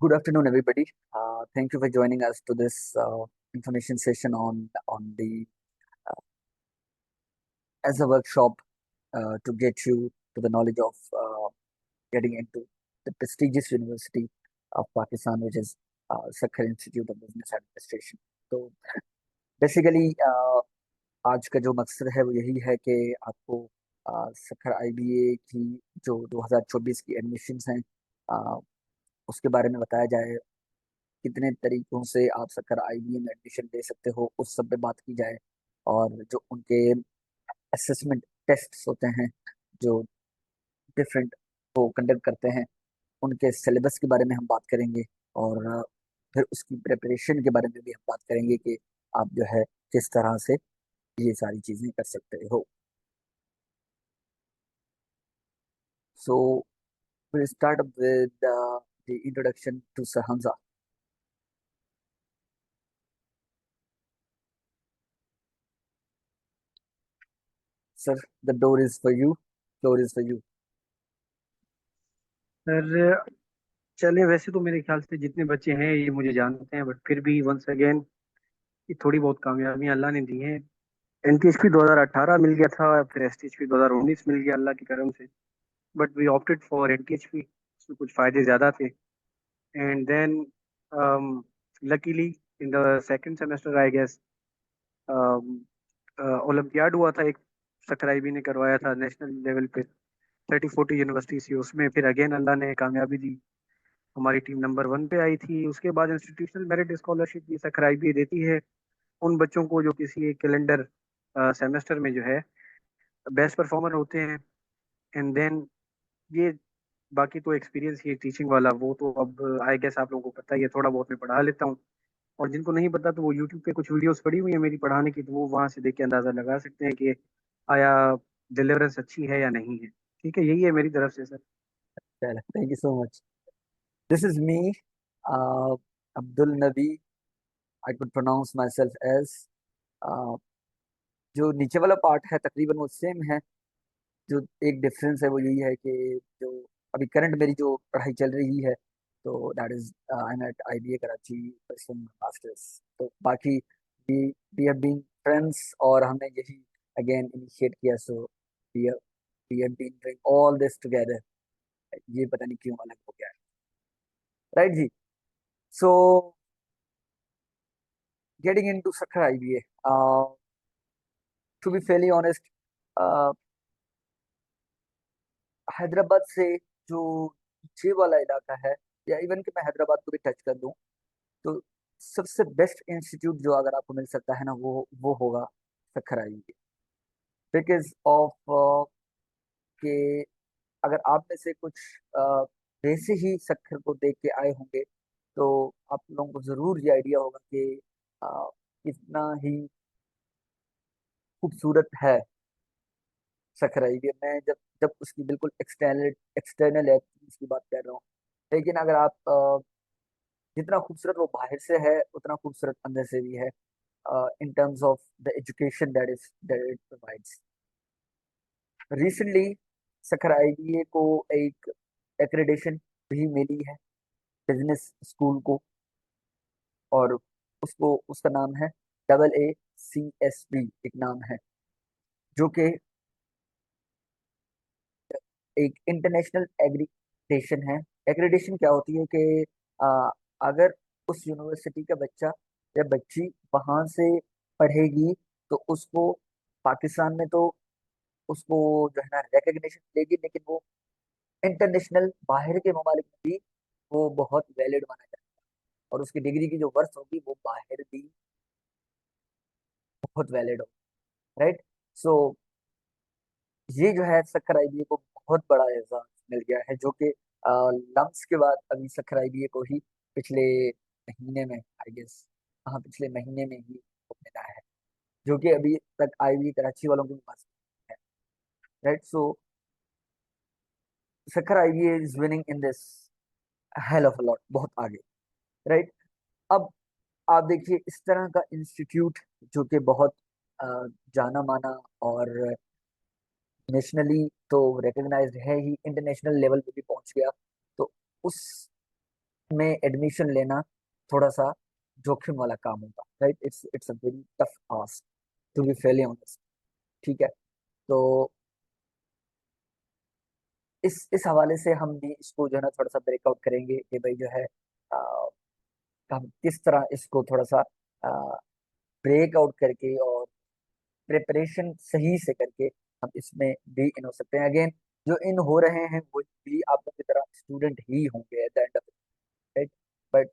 Good afternoon, everybody. Thank you for joining us to this information session on the as a workshop to get you to the knowledge of getting into the prestigious university of Pakistan, which is Sakhar Institute of Business Administration. तो basically आज का जो मकसद है वो यही है कि आपको सखर आईबीए की जो 2024 की एडमिशन्स हैं उसके बारे में बताया जाए। कितने तरीकों से आप सखर आईबीए में एडमिशन ले सकते हो उस सब पे बात की जाए। और जो उनके असेसमेंट टेस्ट्स होते हैं जो डिफरेंट वो कंडक्ट करते हैं उनके सिलेबस के बारे में हम बात करेंगे। और फिर उसकी प्रिपरेशन के बारे में भी हम बात करेंगे कि आप जो है किस तरह से ये सारी चीज़ें कर सकते हो। सो we'll start up with the introduction to Sir Hamza. Sir, the door is for you. Floor is for you. Sir चले, वैसे तो मेरे ख्याल से जितने बच्चे हैं ये मुझे जानते हैं, बट फिर भी वंस अगेन ये थोड़ी बहुत कामयाबियां अल्लाह ने दी हैं। एनटीएचपी 2018 मिल गया था, फिर एसटीएचपी 2019 मिल गया अल्लाह की करम से, but we opted for NTHP. उसमें कुछ फ़ायदे ज़्यादा थे। And then luckily in the second semester I guess olympiad हुआ था एक, सकराइबी ने करवाया था नेशनल लेवल पे 30-40 यूनिवर्सिटी थी उसमें। फिर अगेन अल्लाह ने कामयाबी दी, हमारी टीम नंबर 1 पे आई थी। उसके बाद इंस्टीट्यूशनल मेरिट स्कॉलरशिप भी सकराइबी देती है उन बच्चों को जो किसी एक कैलेंडर सेमेस्टर में जो है बेस्ट परफॉर्मर होते हैं। एंड देन ये बाकी तो एक्सपीरियंस ये टीचिंग वाला वो तो अब आई गेस आप लोगों को पता ही है, थोड़ा बहुत मैं पढ़ा लेता हूँ। और जिनको नहीं पता तो वो यूट्यूब पे कुछ वीडियोस पड़ी हुई है मेरी पढ़ाने की, तो वो वहां से देख के अंदाजा लगा सकते हैं कि आया डिलीवरेंस अच्छी है या नहीं है। ठीक है, यही है मेरी तरफ से sir. Thank you so much. This is me, uh, Abdul Nabi. I could pronounce myself as uh, जो नीचे वाला पार्ट है तकरीबन वो सेम है। जो एक डिफरेंस है वो यही है कि जो अभी करंट मेरी जो पढ़ाई चल रही है तो that is I am at IBA Karachi pursuing masters. तो बाकी we we have been friends और हमने यही अगेन इनिशिएट किया। So we have been doing all this together. ये पता नहीं क्यों अलग हो गया है, राइट जी। So getting into Sukkur IBA, to be fairly honest, Hyderabad से जो नीचे वाला इलाका है या इवन कि मैं हैदराबाद को भी टच कर दूं तो सबसे बेस्ट इंस्टीट्यूट जो अगर आपको मिल सकता है ना वो होगा सखर आईबीए। बिकॉज ऑफ के अगर आप में से कुछ वैसे ही सखर को देख के आए होंगे तो आप लोगों को जरूर ये आइडिया होगा कि कितना ही खूबसूरत है सखर आईबीए। मैं जब जब उसकी बिल्कुल एक्सटर्नल एक्सटर्नल एक्टिविटीज की बात कर रहा हूँ, लेकिन अगर आप जितना खूबसूरत वो बाहर से है उतना खूबसूरत अंदर से भी है in terms of the education that it provides. Recently Sukkur IBA को एक एक्रेडिशन भी मिली है बिजनेस स्कूल को, और उसको उसका नाम है AACSB एक नाम है जो कि एक इंटरनेशनल एग्रीडेशन है। एग्रीडेशन क्या होती है कि आ, अगर उस यूनिवर्सिटी का बच्चा या बच्ची वहां से पढ़ेगी तो उसको पाकिस्तान में तो उसको जो है ना रिकग्निशन मिलेगी, लेकिन वो इंटरनेशनल बाहर के ममालिक में भी वो बहुत वैलिड माना जाता है और उसकी डिग्री की जो वर्थ होगी वो बाहर भी बहुत वैलिड हो, राइट। सो ये जो है सखर आईबीए को बहुत बड़ा एजाज मिल गया है जो कि लम्स के बाद अभी सखर आईबीए को ही पिछले महीने में आई गेस, हाँ पिछले महीने में ही वो मिला है जो कि अभी तक आईबीए कराची वालों के पास है, right. So Sukkur IBA is winning in this hell of a lot, बहुत आगे, राइट। अब आप देखिए इस तरह का इंस्टीट्यूट जो कि बहुत अ, जाना माना और नेशनली तो रिकग्नाइज्ड है ही, इंटरनेशनल लेवल पे भी पहुंच गया। तो उस में एडमिशन लेना थोड़ा सा जोखिम वाला काम होता है, right? It's a very tough ask, to be fairly honest. ठीक है, तो इस हवाले से हम भी इसको जो है ना थोड़ा सा ब्रेकआउट करेंगे कि भाई जो है अ, हम किस तरह इसको थोड़ा सा ब्रेकआउट करके और प्रिपरेशन सही से करके हम इसमें भी इन हो सकते हैं। अगेन, जो इन हो रहे हैं वो भी आप लोग की तरह स्टूडेंट ही होंगे eight the end of, right? But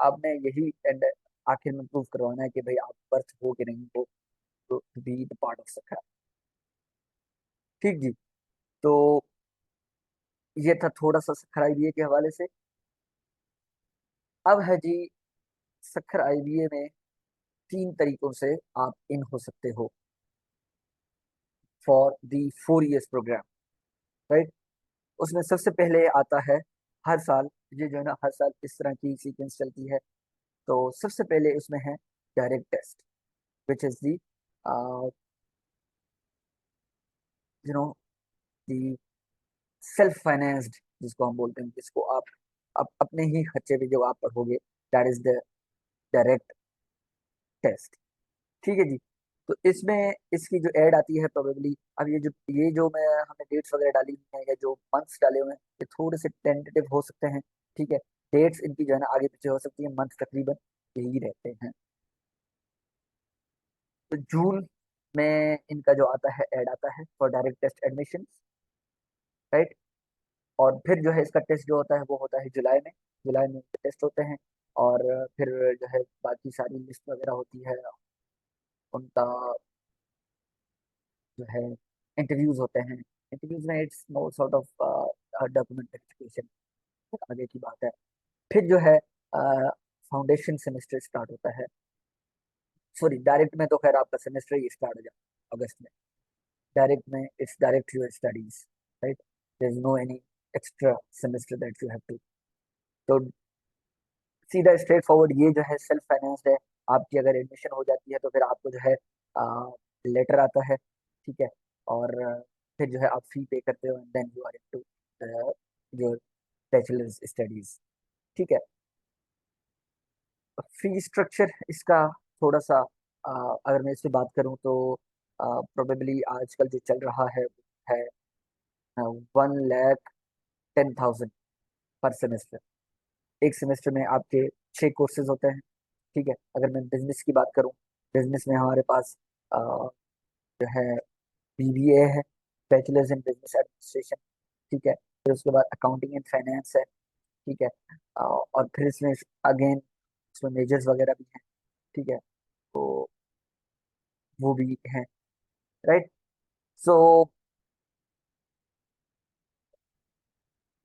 आपने यही एंड आखिर में प्रूव करवाना है कि भाई आप बर्थ हो कि नहीं हो, तो बी द पार्ट ऑफ सखा। ठीक जी। तो ये था थोड़ा सा सखर आईबीए के हवाले से। अब है जी, सखर आईबीए में 3 तरीकों से आप इन हो सकते हो for the 4 years programme, right? उसमें सबसे पहले आता है हर साल, ये जो है ना हर साल इस तरह की सीक्वेंस चलती है। तो सबसे पहले उसमें है direct test, which is the you know the self financed, जिसको हम बोलते हैं, जिसको आप अपने ही खर्चे पे जो आप पढ़ोगे, that is the direct test. ठीक है जी। तो इसमें इसकी जो एड आती है प्रोबेबली, अब ये जो मैं हमने डेट्स वगैरह डाली हुई हैं या जो मंथ्स डाले हुए हैं, ये थोड़े से टेंटेटिव हो सकते हैं। ठीक है, डेट्स इनकी जो है ना आगे पीछे हो सकती है, मंथ तकरीबन यही रहते हैं। तो जून में इनका जो आता है ऐड आता है for direct test admission, right? और फिर जो है इसका टेस्ट जो होता है वो होता है जुलाई में। जुलाई में इनके टेस्ट होते हैं, और फिर जो है बाकी सारी लिस्ट वगैरह होती है उनका, जो है इंटरव्यूज होते हैं। इंटरव्यूज में it's no sort of document verification, आगे की बात है। फिर जो है फाउंडेशन सेमेस्टर स्टार्ट होता है। सॉरी, डायरेक्ट में तो खैर आपका सेमेस्टर ही स्टार्ट हो जाता है अगस्त में। डायरेक्ट में it's direct your studies, right? There is no any extra semester that you have to. तो सीधा स्ट्रेट फॉरवर्ड ये जो है सेल्फ फाइनेंस्ड है। आपकी अगर एडमिशन हो जाती है तो फिर आपको जो है लेटर आता है, ठीक है? और फिर जो है आप फी पे करते हो, and then you are into your bachelor's studies. ठीक है। फी स्ट्रक्चर इसका थोड़ा सा अगर मैं इससे बात करूं तो प्रोबेबली आजकल जो चल रहा है वो है 1,10,000 पर सेमेस्टर। एक सेमेस्टर में आपके 6 कोर्सेज होते हैं। ठीक है, अगर मैं बिजनेस की बात करूं, बिजनेस में हमारे पास जो है बीबीए है, बैचलर्स इन बिजनेस एडमिनिस्ट्रेशन। ठीक है, फिर उसके बाद अकाउंटिंग एंड फाइनेंस है। ठीक है, और फिर इसमें अगेन इसमें मेजर्स वगैरह भी हैं। ठीक है, तो वो भी हैं, राइट? सो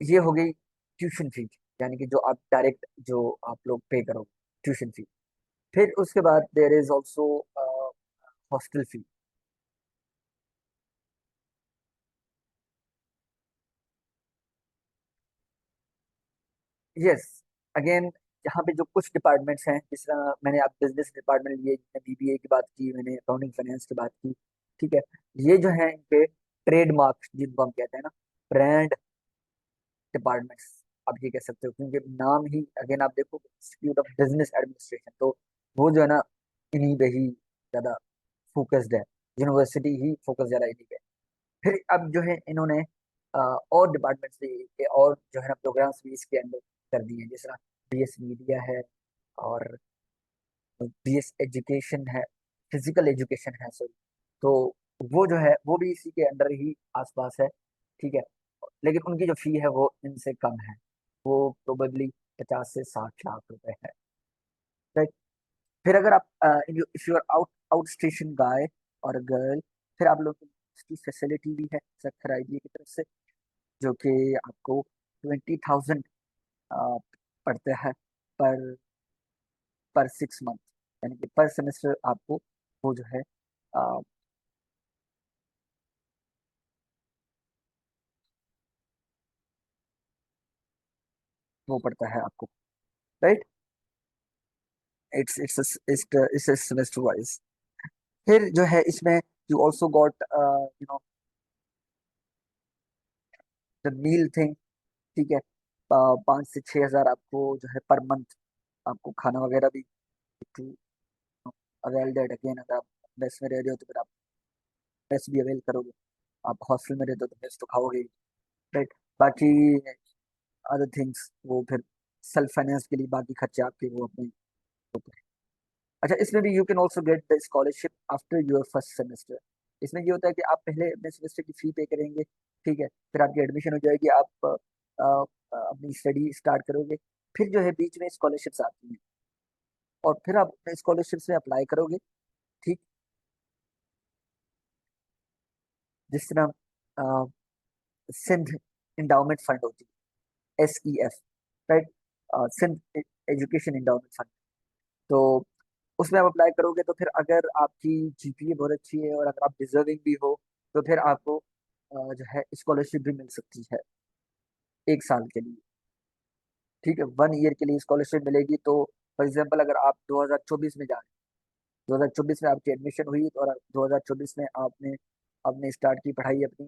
ये हो गई ट्यूशन फी, यानी कि जो आप डायरेक्ट जो आप लोग पे करोगे ट्यूशन फी। फिर उसके बाद there is also hostel fee. Yes, again यहाँ पे जो कुछ डिपार्टमेंट्स हैं, जिस तरह मैंने आप बिजनेस डिपार्टमेंट लिए, बीबीए की बात की, मैंने अकाउंटिंग फाइनेंस की बात की। ठीक है, ये जो है इनके ट्रेडमार्क जिनको हम कहते हैं ना, ब्रांड डिपार्टमेंट्स, आप ये कह सकते हो, क्योंकि नाम ही अगेन आप देखो इंस्टीट्यूट ऑफ बिजनेस एडमिनिस्ट्रेशन, तो वो जो है ना इन्हीं पे ही ज्यादा फोकस्ड है। यूनिवर्सिटी ही फोकस ज्यादा इन्हीं पे। फिर अब जो है इन्होंने और डिपार्टमेंट्स भी और जो है ना प्रोग्राम्स भी इसके अंदर कर दिए हैं, जिस तरह बीएस मीडिया है, और बीएस एजुकेशन है, फिजिकल एजुकेशन है, सॉरी। तो वो जो है वो भी इसी के अंडर ही आसपास है। ठीक है, लेकिन उनकी जो फी है वो इनसे कम है, वो प्रोबेबली 50 से 60 लाख रुपए है, राइट? फिर अगर आप if you are outstation guy और गर्ल, फिर आप लोग की फैसिलिटी भी है सर आईबीए की तरफ से, जो कि आपको 20,000 पड़ता है पर पर 6 मंथ, यानी कि पर सेमेस्टर आपको वो जो है अ, वो पड़ता है आपको, राइट? It's semester wise. फिर जो है इसमें you also got the meal thing. ठीक है, 5 से 6 हज़ार आपको जो है पर मंथ आपको खाना वगैरह भी टू अवेल दैट। अगेन अगर आप मेस में रह रहे हो तो फिर आप मेस भी अवेल करोगे, आप हॉस्टल में रहते हो तो मेस तो खाओगे, राइट। बाकी अदर थिंग्स वो फिर सेल्फ फाइनेंस के लिए बाकी खर्चे आपके वो अपने होते हैं। अच्छा, इसमें भी you can also get the scholarship after your first semester. इसमें ये होता है कि आप पहले अपने सेमेस्टर की फी पे करेंगे, ठीक है, फिर आपकी एडमिशन हो जाएगी, आप अपनी स्टडी स्टार्ट करोगे, फिर जो है बीच में स्कॉलरशिप्स आती हैं और फिर आप अपने स्कॉलरशिप्स में अप्लाई करोगे, ठीक। जिस तरह सिंध इंडाउमेंट फंड होती है, SEF, right, Sindh education endowment fund. तो उसमें आप अप्लाई करोगे तो फिर अगर आपकी GPA बहुत अच्छी है और अगर आप डिजर्विंग भी हो तो फिर आपको जो है स्कॉलरशिप भी मिल सकती है 1 साल के लिए, ठीक है, 1 ईयर के लिए स्कॉलरशिप मिलेगी। तो फॉर एग्जाम्पल अगर आप 2024 में जा रहे हैं, 2024 में आपकी एडमिशन हुई और 2024 में आपने आपने स्टार्ट की पढ़ाई अपनी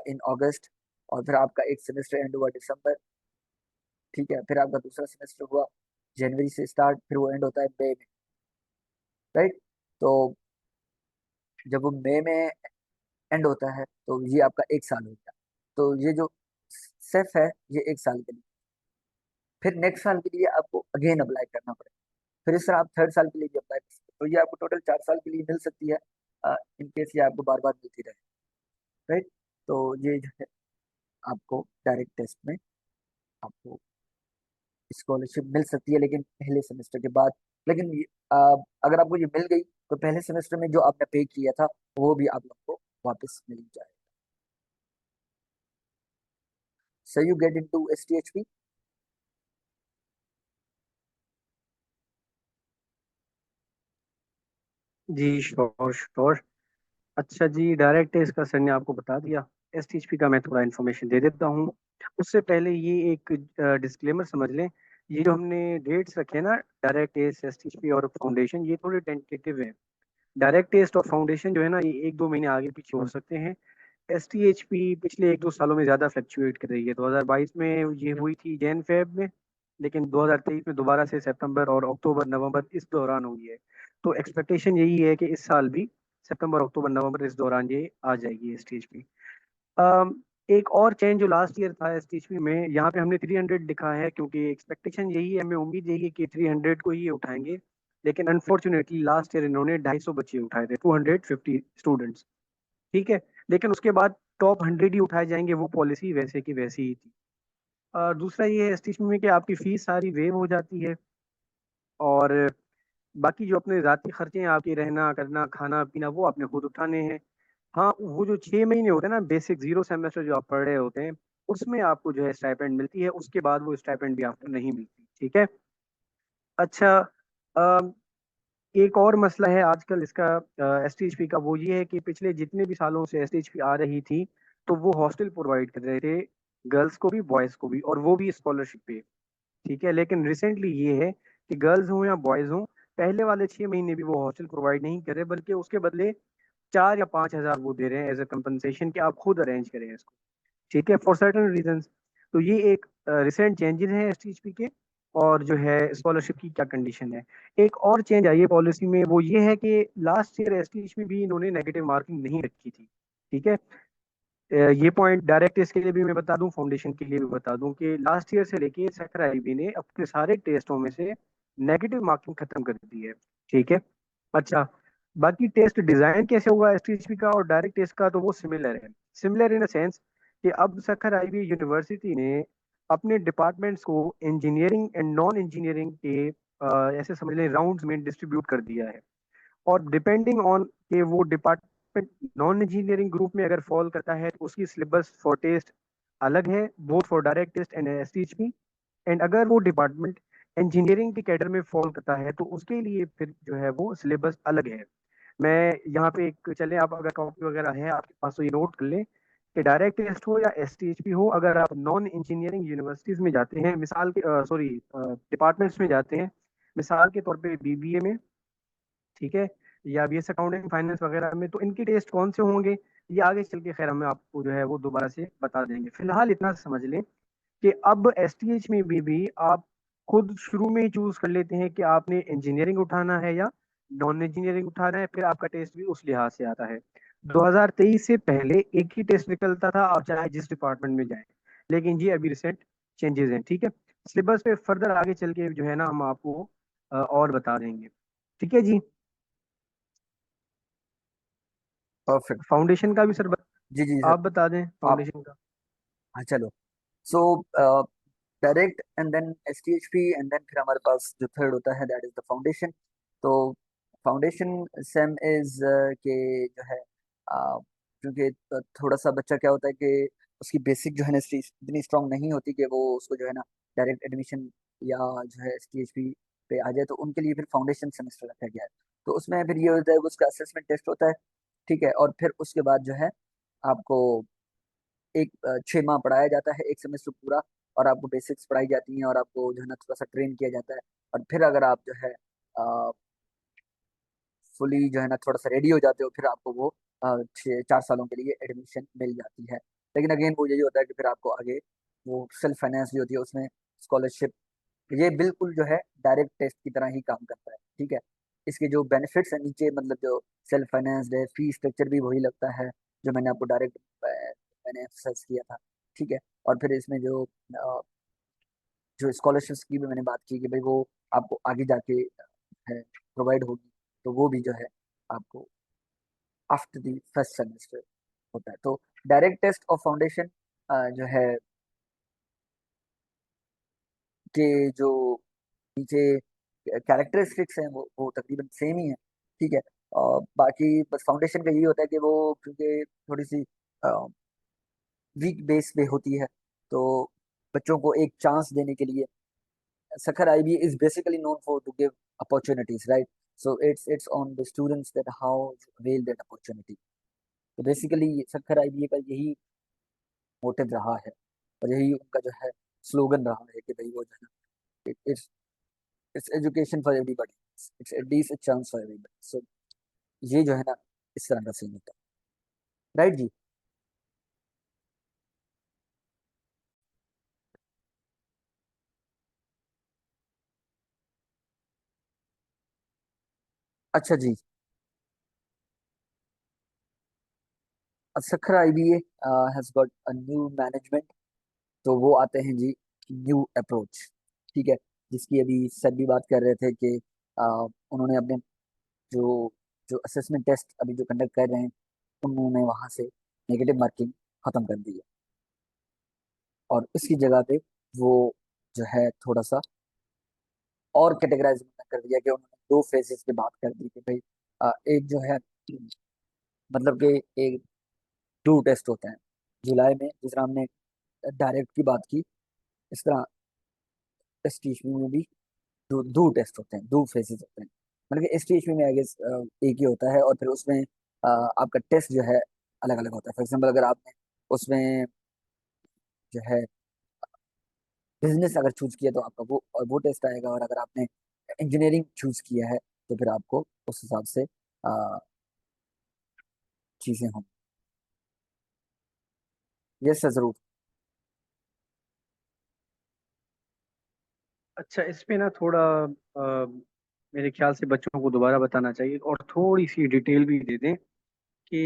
इन अगस्त, और फिर आपका एक सेमेस्टर एंड हुआ दिसंबर, ठीक है, फिर आपका दूसरा सेमेस्टर हुआ जनवरी से स्टार्ट, फिर वो एंड होता है मई में, राइट। तो जब वो मई में एंड होता है तो ये आपका 1 साल हो गया। तो ये जो सेफ है ये 1 साल के लिए, फिर नेक्स्ट साल के लिए आपको अगेन अप्लाई करना पड़ेगा, फिर इस तरह आप थर्ड साल के लिए भी अप्लाई कर सकते हो। तो ये आपको टोटल 4 साल के लिए मिल सकती है, इन केस ये आपको बार बार मिलती रहे, राइट। तो ये जो है आपको डायरेक्ट टेस्ट में आपको स्कॉलरशिप मिल सकती है, लेकिन पहले सेमेस्टर के बाद। लेकिन अगर आपको ये मिल गई तो पहले सेमेस्टर में जो आपने पे किया था वो भी आप लोग को वापस मिल जाएगा। So you get into STHP? जी श्योर श्योर। अच्छा जी, डायरेक्ट टेस्ट का सर ने आपको बता दिया। एसटीएचपी का मैं थोड़ा इन्फॉर्मेशन दे देता हूँ। उससे पहले ये एक डिस्क्लेमर समझ लें, ये जो हमने डेट्स रखे हैं ना, डायरेक्ट टेस्ट, एसटीएचपी और फाउंडेशन, ये थोड़े टेंटेटिव है। डायरेक्ट टेस्ट और फाउंडेशन जो है ना, ये 1-2 महीने आगे पीछे हो सकते हैं। एसटीएचपी पिछले 1-2 सालों में ज़्यादा फ्लक्चुएट कर रही है। 2022 में ये हुई थी जैन फेब में, लेकिन 2023 में दोबारा से सितंबर और अक्टूबर नवंबर इस दौरान हुई है। तो एक्सपेक्टेशन यही है कि इस साल भी सितंबर अक्टूबर नवंबर इस दौरान ये आ जाएगी एसटीएचपी। एक और चेंज जो लास्ट ईयर था एसटीएचपी में, यहाँ पे हमने 300 लिखा है क्योंकि एक्सपेक्टेशन यही है, हमें उम्मीद यही है कि 300 को ही ये उठाएंगे। लेकिन अनफॉर्चुनेटली लास्ट ईयर इन्होंने 250 बच्चे उठाए थे, 250 स्टूडेंट्स, ठीक है। लेकिन उसके बाद टॉप 100 ही उठाए जाएंगे, वो पॉलिसी वैसे की वैसी ही थी। दूसरा ये है एसटीएचपी में कि आपकी फीस सारी वेव हो जाती है, और बाकी जो अपने ज़ाती खर्चे हैं आपके, रहना करना खाना पीना, वो आपने खुद उठाने हैं। हाँ, वो जो 6 महीने होते हैं ना, बेसिक 0 सेमेस्टर जो आप पढ़ रहे होते हैं, उसमें आपको जो है स्टाइपेंड मिलती है, उसके बाद वो स्टाइपेंड भी आपको नहीं मिलती, ठीक है। अच्छा, अ, एक और मसला है आजकल इसका एसटीएचपी का, वो ये है कि पिछले जितने भी सालों से एसटीएचपी आ रही थी, तो वो हॉस्टल प्रोवाइड कर रहे थे गर्ल्स को भी बॉयज़ को भी, और वो भी स्कॉलरशिप पे, ठीक है। लेकिन रिसेंटली ये है कि गर्ल्स हों या बॉयज़ हों, पहले वाले 6 महीने भी वो हॉस्टल प्रोवाइड नहीं कर रहे, बल्कि उसके बदले 4 या 5 हज़ार वो दे रहे हैं एज अ कंपनसेशन, कि आप खुद अरेंज करें इसको, ठीक है, फॉर सर्टन रीजंस। तो ये एक रिसेंट चेंजेस हैं एसटीएचपी के। और जो है स्कॉलरशिप की क्या कंडीशन है, एक और चेंज आई है पॉलिसी में, वो ये है कि लास्ट ईयर एसटीएचपी में भी इन्होंने नेगेटिव मार्किंग नहीं रखी थी, ठीक है। ये पॉइंट डायरेक्ट टेस्ट के लिए भी मैं बता दूं, फाउंडेशन के लिए भी बता दूं, कि लास्ट ईयर से लेके सकर आईबी ने अपने सारे टेस्टों में से नेगेटिव मार्किंग खत्म कर दी है, ठीक है। अच्छा, बाकी टेस्ट डिजाइन कैसे हुआ एसटीएचपी का और डायरेक्ट टेस्ट का, तो वो सिमिलर है। सिमिलर इन द सेंस कि अब सकर आईबी यूनिवर्सिटी ने अपने डिपार्टमेंट्स को इंजीनियरिंग एंड नॉन इंजीनियरिंग के ऐसे समझ लें राउंड्स में डिस्ट्रीब्यूट कर दिया है। और डिपेंडिंग ऑन कि वो डिपार्टमेंट नॉन इंजीनियरिंग ग्रुप में अगर फॉल करता है, तो उसकी सिलेबस फॉर टेस्ट अलग है, both for direct test and STHP. And अगर वो डिपार्टमेंट इंजीनियरिंग के कैडर में फॉल करता है, तो उसके लिए फिर जो है वो सिलेबस अलग है। मैं यहाँ पे एक चले, आप अगर कॉपी वगैरह है आपके पास तो ये नोट कर लें कि डायरेक्ट टेस्ट हो या एसटीएचपी हो, अगर आप नॉन इंजीनियरिंग यूनिवर्सिटीज में जाते हैं, मिसाल के सॉरी डिपार्टमेंट्स में जाते हैं, मिसाल के तौर पे बीबीए में, ठीक है, या बीएस अकाउंटिंग फाइनेंस वगैरह में, तो इनके टेस्ट कौन से होंगे, ये आगे चल के खैर हमें आपको जो है वो दोबारा से बता देंगे। फिलहाल इतना समझ लें कि अब एसटीएच में भी आप खुद शुरू में ही चूज कर लेते हैं कि आपने इंजीनियरिंग उठाना है या नॉन इंजीनियरिंग उठाना है, फिर आपका टेस्ट भी उस लिहाज से आता है। 2023 से पहले एक ही टेस्ट निकलता था, आप चाहे जिस डिपार्टमेंट में जाएं। लेकिन ये अभी रिसेंट चेंजेस हैं, ठीक है। सिलेबस पे फर्दर आगे चल के जो है ना हम आपको और बता देंगे, ठीक है जी। परफेक्ट। फाउंडेशन का भी सर जी जी सर। आप बता दें आप, फाउंडेशन का। हाँ चलो। So direct and then STHP and then फिर हमारे पास जो थर्ड होता है दैट इज द फाउंडेशन। तो फाउंडेशन सेम इज के जो है क्योंकि थोड़ा सा बच्चा क्या होता है कि उसकी बेसिक जो है ना इतनी स्ट्रांग नहीं होती कि वो उसको जो है ना डायरेक्ट एडमिशन या जो है एसटीएचपी पे आ जाए, तो उनके लिए फिर फाउंडेशन सेमेस्टर रखा गया है। तो उसमें फिर ये होता है कि उसका असेसमेंट टेस्ट होता है, ठीक है, और फिर उसके बाद जो है आपको एक 6 माह पढ़ाया जाता है, एक सेमेस्टर पूरा, और आपको बेसिक्स पढ़ाई जाती हैं और आपको जो है ना थोड़ा सा ट्रेन किया जाता है। और फिर अगर आप जो है फुली जो है ना थोड़ा सा रेडी हो जाते हो, फिर आपको वो 4 सालों के लिए एडमिशन मिल जाती है। लेकिन अगेन वो यही होता है कि फिर आपको आगे वो सेल्फ फाइनेंस भी होती है उसमें, स्कॉलरशिप। ये बिल्कुल जो है डायरेक्ट टेस्ट की तरह ही काम करता है, ठीक है। इसके जो बेनिफिट्स हैं नीचे, मतलब जो सेल्फ फाइनेंस्ड है, फी स्ट्रक्चर भी वही लगता है जो मैंने आपको डायरेक्ट मैंने एक्सरसाइज किया था, ठीक है। और फिर इसमें जो स्कॉलरशिप्स की भी मैंने बात की कि भाई वो आपको आगे जाके है प्रोवाइड होगी, तो वो भी जो है आपको आफ्टर द फर्स्ट सेमेस्टर होता है। तो डायरेक्ट टेस्ट ऑफ फाउंडेशन जो है के जो नीचे कैरेक्टरिस्टिक्स हैं वो तकरीबन सेम ही है, ठीक है। और बाकी बस फाउंडेशन का यही होता है कि वो क्योंकि थोड़ी सी वीक बेस पे होती है, तो बच्चों को एक चांस देने के लिए Sakhar IB is basically known for to give opportunities, right? So it's on the students that how to avail that opportunity. तो बेसिकली Sakhar IBA का यही मोटिव रहा है और यही उनका जो है स्लोगन रहा है कि भाई वो जो है it's education for everybody, it's at least a chance for everybody. So ये जो है ना इस तरह का सीन होता है, राइट जी। अच्छा जी। Sakhar IBA has got a new management. तो वो आते हैं जी न्यू अप्रोच, ठीक है, जिसकी अभी सर भी बात कर रहे थे कि उन्होंने अपने जो जो असेसमेंट टेस्ट अभी जो कंडक्ट कर रहे हैं उन्होंने वहां से नेगेटिव मार्किंग खत्म कर दी है, और उसकी जगह पे वो जो है थोड़ा सा और कैटेगराइज कर दिया कि उन्होंने 2 फेजेस पे बात कर दी कि भाई एक जो है मतलब कि एक 2 टेस्ट होते हैं जुलाई में, जिस तरह हमने डायरेक्ट की बात की, इस तरह एसटीएचबी में भी 2 टेस्ट होते हैं, 2 फेजेस होते हैं। मतलब कि एसटीएचबी में आई गेस एक ही होता है, और फिर उसमें आपका टेस्ट जो है अलग अलग होता है। फॉर एग्जाम्पल अगर आपने उसमें जो है बिजनेस अगर चूज किया तो आपका वो टेस्ट आएगा, और अगर आपने इंजीनियरिंग चूज किया है तो फिर आपको उस हिसाब से चीजें होंगी। यस सर, जरूर। अच्छा, इस पे ना थोड़ा मेरे ख्याल से बच्चों को दोबारा बताना चाहिए और थोड़ी सी डिटेल भी दे दें कि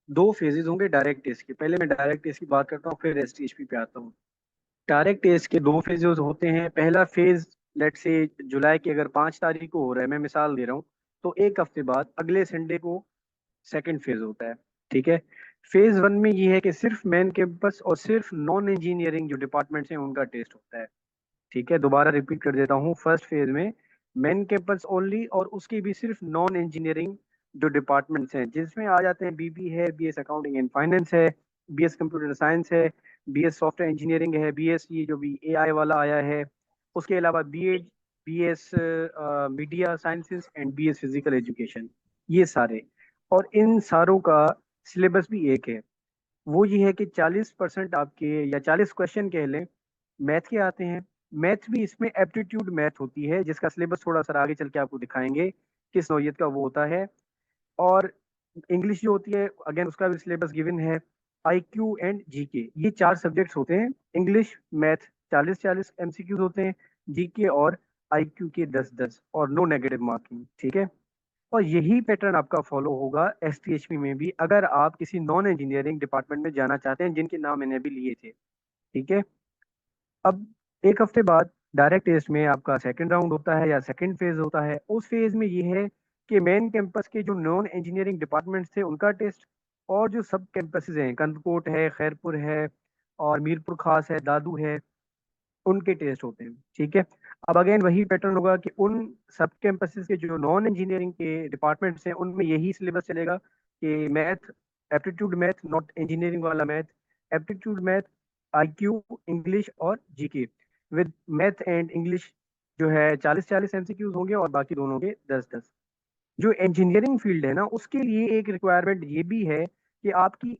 2 फेजेस होंगे डायरेक्ट टेस्ट के। पहले मैं डायरेक्ट टेस्ट की बात करता हूँ, फिर एसटीएचपी पे आता हूँ। डायरेक्ट टेस्ट के 2 फेजेस होते हैं। पहला फेज लेट से जुलाई की अगर 5 तारीख को हो रहा है, मैं मिसाल दे रहा हूँ, तो एक हफ्ते बाद अगले संडे को सेकंड फेज होता है, ठीक है। फेज 1 में ये है कि सिर्फ मेन कैंपस और सिर्फ नॉन इंजीनियरिंग जो डिपार्टमेंट्स हैं उनका टेस्ट होता है, ठीक है। दोबारा रिपीट कर देता हूँ, फर्स्ट फेज में मेन कैंपस ओनली, और उसकी भी सिर्फ नॉन इंजीनियरिंग जो डिपार्टमेंट्स हैं, जिसमें आ जाते हैं बीबी है, बीएस अकाउंटिंग एंड फाइनेंस है, बीएस कंप्यूटर साइंस है, बीएस सॉफ्टवेयर इंजीनियरिंग है, बीएस ये जो भी एआई वाला आया है, उसके अलावा BEd, BS media sciences and BS physical education, ये सारे। और इन सारों का सिलेबस भी एक है। वो ये है कि 40% आपके या 40 क्वेश्चन कह लें मैथ के आते हैं। मैथ भी इसमें एप्टीट्यूड मैथ होती है, जिसका सिलेबस थोड़ा सा आगे चल के आपको दिखाएंगे किस नौइयत का वो होता है। और इंग्लिश जो होती है, अगेन उसका भी सिलेबस गिवन है। IQ एंड जीके, ये 4 सब्जेक्ट्स होते हैं। इंग्लिश मैथ 40-40 MCQs होते हैं, जीके और IQ के 10-10, और नो नेगेटिव मार्किंग, ठीक है। और यही पैटर्न आपका फॉलो होगा STHP में भी, अगर आप किसी नॉन इंजीनियरिंग डिपार्टमेंट में जाना चाहते हैं, जिनके नाम मैंने अभी लिए थे, ठीक है। अब एक हफ्ते बाद डायरेक्ट टेस्ट में आपका सेकंड राउंड होता है या सेकंड फेज होता है। उस फेज में ये है कि मेन कैंपस के जो नॉन इंजीनियरिंग डिपार्टमेंट्स थे उनका टेस्ट, और जो सब कैंपसेस हैं, कंदकोट है, खैरपुर है, और मीरपुर खास है, दादू है, उनके टेस्ट होते हैं, ठीक है। अब अगेन वही पैटर्न होगा कि उन सब कैंपसेस के जो नॉन इंजीनियरिंग के डिपार्टमेंट्स हैं उनमें यही सिलेबस चलेगा कि math, aptitude math, not engineering वाला math, aptitude math, IQ, English और GK, with math and English जो है 40-40 MCQs होंगे, और बाकी दोनों के 10-10। जो इंजीनियरिंग फील्ड है ना, उसके लिए एक रिक्वायरमेंट ये भी है कि आपकी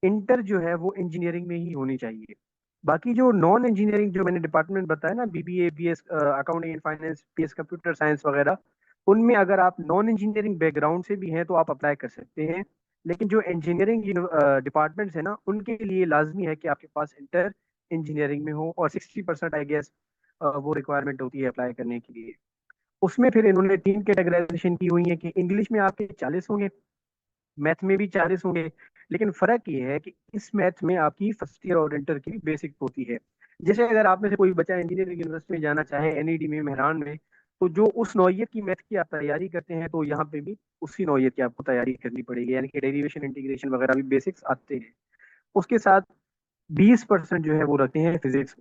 इंटर जो है वो इंजीनियरिंग में ही होनी चाहिए। बाकी जो नॉन इंजीनियरिंग जो मैंने डिपार्टमेंट बताया ना, BBA, BS accounting and finance, BS computer science वगैरह, उनमें अगर आप नॉन इंजीनियरिंग बैकग्राउंड से भी हैं तो आप अप्लाई कर सकते हैं। लेकिन जो इंजीनियरिंग डिपार्टमेंट्स है ना, उनके लिए लाजमी है कि आपके पास इंटर इंजीनियरिंग में हो, और 60% आई गेस वो रिक्वायरमेंट होती है अप्लाई करने के लिए। उसमें फिर इन्होंने 3 कैटेगराइजेशन की हुई है कि इंग्लिश में आपके 40 होंगे, मैथ में भी 40 होंगे। लेकिन फर्क ये है कि इस मैथ में आपकी फर्स्ट ईयर और इंटर की बेसिक होती है। जैसे अगर आप में से कोई बच्चा इंजीनियरिंग यूनिवर्सिटी में जाना चाहे, NED में, मेहरान में, तो जो उस नौयत की मैथ की आप तैयारी करते हैं, तो यहाँ पे भी उसी नौयत की आपको तैयारी करनी पड़ेगी, यानी कि डेरिवेशन, इंटीग्रेशन वगैरह भी बेसिक्स आते हैं। उसके साथ 20% जो है वो रखते हैं फिजिक्स,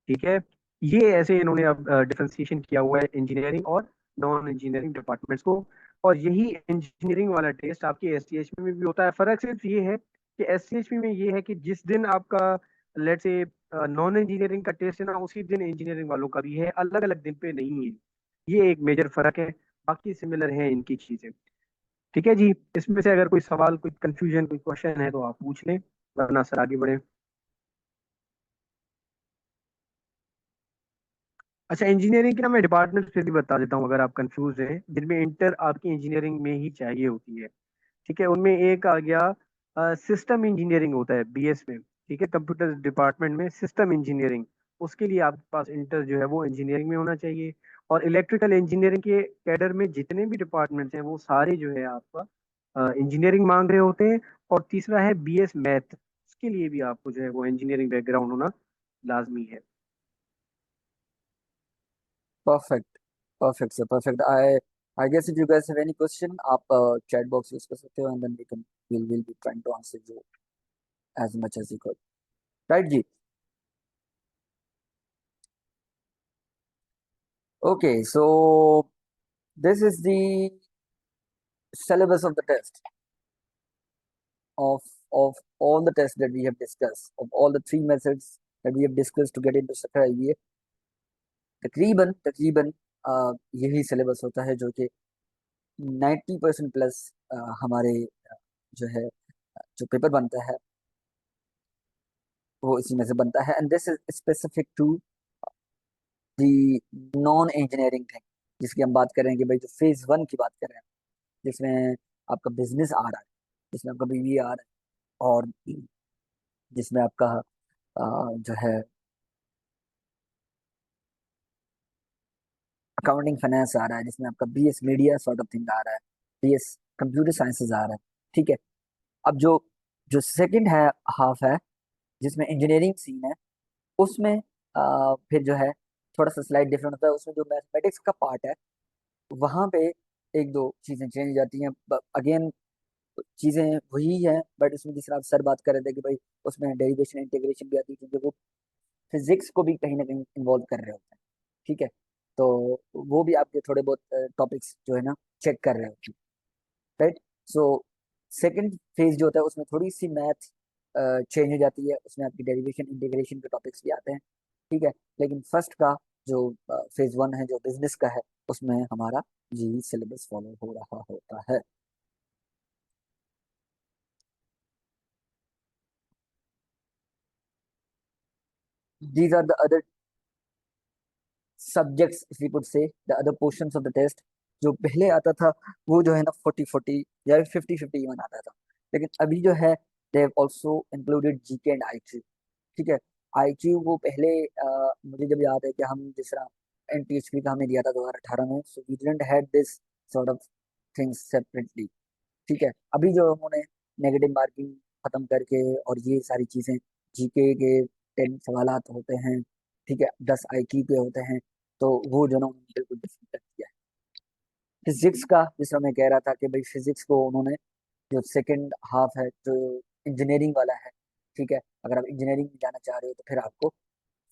ठीक है। ये ऐसे इन्होंने अब डिफरेंशिएशन किया हुआ है इंजीनियरिंग और नॉन इंजीनियरिंग डिपार्टमेंट्स को। और यही इंजीनियरिंग वाला टेस्ट आपके STHP में भी होता है। फर्क सिर्फ ये है कि STHP में ये है कि जिस दिन आपका लेट्स से नॉन इंजीनियरिंग का टेस्ट है ना, उसी दिन इंजीनियरिंग वालों का भी है, अलग अलग दिन पे नहीं है। ये एक मेजर फर्क है, बाकी सिमिलर है इनकी चीजें, ठीक है जी। इसमें से अगर कोई सवाल, कोई कंफ्यूजन, कोई क्वेश्चन है तो आप पूछ लें, वरना सर आगे बढ़े। अच्छा, इंजीनियरिंग की ना मैं डिपार्टमेंट फिर भी बता देता हूँ, अगर आप कंफ्यूज हैं, जिनमें इंटर आपकी इंजीनियरिंग में ही चाहिए होती है, ठीक है। उनमें एक आ गया सिस्टम इंजीनियरिंग होता है BS में, ठीक है। कंप्यूटर डिपार्टमेंट में सिस्टम इंजीनियरिंग, उसके लिए आपके पास इंटर जो है वो इंजीनियरिंग में होना चाहिए। और इलेक्ट्रिकल इंजीनियरिंग के कैडर में जितने भी डिपार्टमेंट्स हैं वो सारे जो है आपका इंजीनियरिंग मांग रहे होते हैं। और तीसरा है BS मैथ, उसके लिए भी आपको जो है वो इंजीनियरिंग बैकग्राउंड होना लाजमी है। Perfect, perfect, sir. Perfect. I guess if you guys have any question, आप chat box use कर सकते हो, and then we'll be trying to answer you as much as you could. Right, ji? Okay, so this is the syllabus of the test of of all the tests that we have discussed, of all the 3 methods that we have discussed to get into Sakra IBA. तकरीबन तकरीबन यही syllabus होता है जो कि 90% plus हमारे जो है जो पेपर बनता है वो इसी में से बनता है। And this is specific to the non engineering thing, जिसकी हम बात करें कि भाई जो फेज 1 की बात करें, जिसमें आपका बिजनेस आ रहा है, जिसमें आपका BBA आ रहा है, और जिसमें आपका जो है अकाउंटिंग फाइनेंस आ रहा है, जिसमें आपका BS media sort of thing आ रहा है, BS कंप्यूटर साइंसेज आ रहा है, ठीक है। अब जो जो सेकंड है हाफ है, जिसमें इंजीनियरिंग सीन है, उसमें फिर जो है थोड़ा सा स्लाइड डिफरेंट होता है। उसमें जो मैथमेटिक्स का पार्ट है, वहां पे एक दो चीजें चेंज हो जाती हैं। अगेन चीजें वही है, बट उसमें जिस तरह आप सर बात कर रहे थे कि भाई उसमें डेरिवेशन इंटीग्रेशन भी आती है, क्योंकि वो फिजिक्स को भी कहीं ना कहीं इन्वॉल्व कर रहे होते हैं, ठीक है। तो वो भी आपके थोड़े बहुत टॉपिक्स जो है ना चेक कर रहे होते हैं, राइट। सो सेकंड फेज जो होता है उसमें थोड़ी सी मैथ चेंज हो जाती है, उसमें आपकी डेरिवेशन इंटीग्रेशन के टॉपिक्स भी आते हैं, ठीक है। लेकिन फर्स्ट का जो फेज 1 है, जो बिजनेस का है, उसमें हमारा यही सिलेबस फॉलो हो रहा होता है। These are the other subjects, if you could say, the other portions of the test. जो पहले आता था वो जो है ना 40-40 या 50-50 इवन आता था, लेकिन अभी जो है they have also included GK and IQ. ठीक है, आईक्यू वो पहले मुझे जब याद है कि हम जिस तरह एनटीएचपी का हमें दिया था 2018 में, so we didn't had this sort of things separately. ठीक है, अभी जो उन्होंने नेगेटिव मार्किंग खत्म करके और ये सारी चीजें, जीके के 10 सवालात होते हैं, ठीक है, 10 आईक्यू के होते हैं, तो वो जो ना उन्होंने बिल्कुल डिफरेंट कर दिया है। फिजिक्स का जिस तरह मैं कह रहा था कि भाई फिजिक्स को उन्होंने जो सेकंड हाफ है जो इंजीनियरिंग वाला है, ठीक है, अगर आप इंजीनियरिंग में जाना चाह रहे हो तो फिर आपको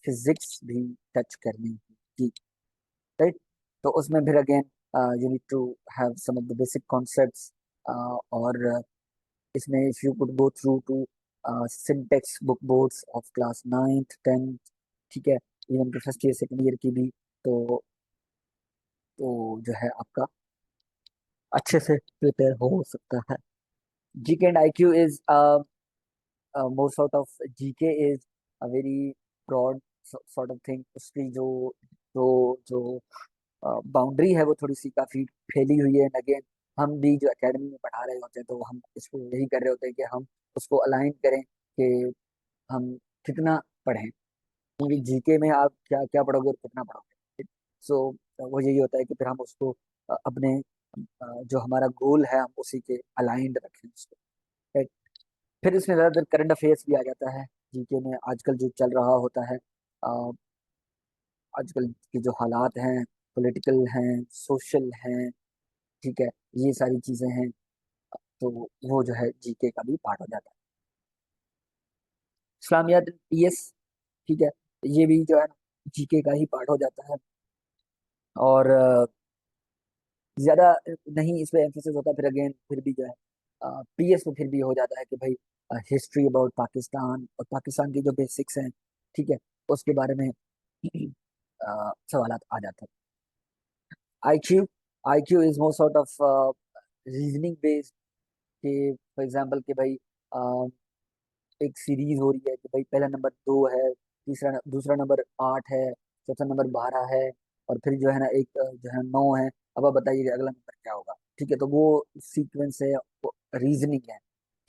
फिजिक्स भी टच करनी होगी, राइट। तो उसमें फिर again you need to have some of the basic concepts, और इसमें if you could go through to syntax book boards of class 9th 10th, ठीक है, इवन के फर्स्ट ईयर सेकंड ईयर की भी, तो जो है आपका अच्छे से प्रिपेयर हो सकता है। GK and IQ is more sort of GK is a very broad sort of thing। उसकी जो जो जो बाउंड्री है वो थोड़ी सी काफी फैली हुई है। अगेन हम भी जो एकेडमी में पढ़ा रहे होते हैं तो हम इसको यही कर रहे होते हैं कि हम उसको अलाइन करें कि हम कितना पढ़ें, क्योंकि जीके में आप क्या क्या पढ़ोगे और कितना पढ़ोगे। सो वो यही होता है कि फिर हम उसको अपने जो हमारा गोल है हम उसी के अलाइंड रखें उसको, right? फिर इसमें ज्यादातर करंट अफेयर्स भी आ जाता है जीके में, आजकल जो चल रहा होता है, अ, आजकल के जो हालात हैं, पॉलिटिकल हैं, सोशल हैं, ठीक है, ये सारी चीजें हैं, तो वो जो है जीके का भी पार्ट हो जाता है। इस्लामियात पीएस, ठीक है, ये भी जो है जीके का ही पार्ट हो जाता है। और ज्यादा नहीं इस पे एम्फोसिस होता, फिर अगेन फिर भी जो है पीएस में फिर भी हो जाता है कि भाई हिस्ट्री अबाउट पाकिस्तान और पाकिस्तान की जो बेसिक्स हैं, ठीक है, उसके बारे में सवाल आ जाते हैं। IQ, IQ is more sort of reasoning based, कि फॉर एग्जांपल कि भाई एक सीरीज हो रही है कि भाई पहला नंबर 2 है, दूसरा नंबर 8 है, चौथा नंबर 12 है, और फिर जो है ना एक जो है 9 है। अब आप बताइए कि अगला नंबर क्या होगा, ठीक है, तो वो सीक्वेंस है, रीजनिंग है,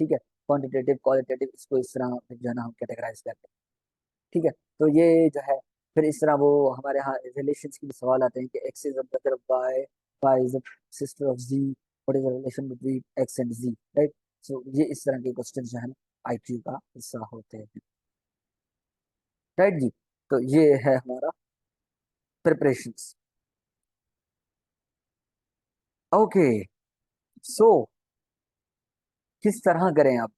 ठीक है, क्वांटिटेटिव क्वालिटेटिव, इसको इस तरह जो है ना हम कैटेगराइज करते हैं, ठीक है। तो ये जो है फिर इस तरह वो हमारे यहाँ रिलेशंस के भी सवाल आते हैं कि X is a brother of Y, Y is a sister of Z, what is the relation between X and Z, right. So ये इस तरह के क्वेश्चन जो है ना आईक्यू का हिस्सा होते हैं, राइट जी। तो ये है हमारा प्रिपरेशंस। ओके, सो किस तरह करें आप,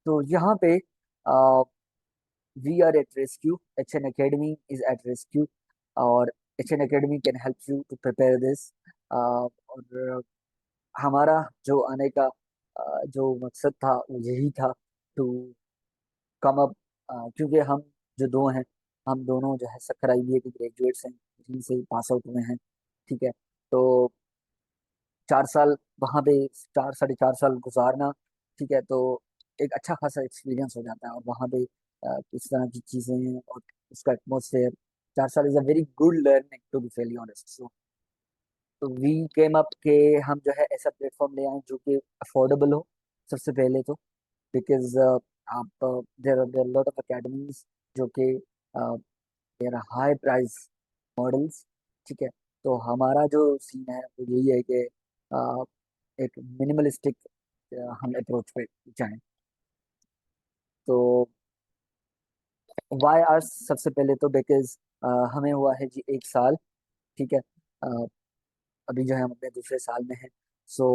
तो यहाँ पे we are at rescue, H N academy is at rescue, और H N academy can help you to prepare this. और हमारा जो आने का जो मकसद था वो यही था, टू कम अप, क्योंकि हम जो दो हैं, हम दोनों जो है सक्कर आईबीए के ग्रेजुएट्स हैं, यहीं से पास आउट हुए हैं, ठीक है। तो 4 साल वहाँ पे, 4 साढ़े 4 साल गुजारना, ठीक है, तो एक अच्छा खासा एक्सपीरियंस हो जाता है, और वहाँ पे किस तरह की चीज़ें हैं और उसका एटमोसफेयर, 4 साल is a very good learning to be very honest. So तो वी केम अप के हम जो है ऐसा प्लेटफॉर्म ले आए जो कि अफोर्डेबल हो सबसे पहले तो, बिकॉज आप there are lot of academies जो कि there are high price models, ठीक है। तो हमारा जो सीन है वो यही है कि एक मिनिमलिस्टिक हम अप्रोच पे जाएं। तो वाई आर, सबसे पहले तो बिकॉज हमें हुआ है जी 1 साल, ठीक है, अभी जो है हम अपने दूसरे साल में हैं। So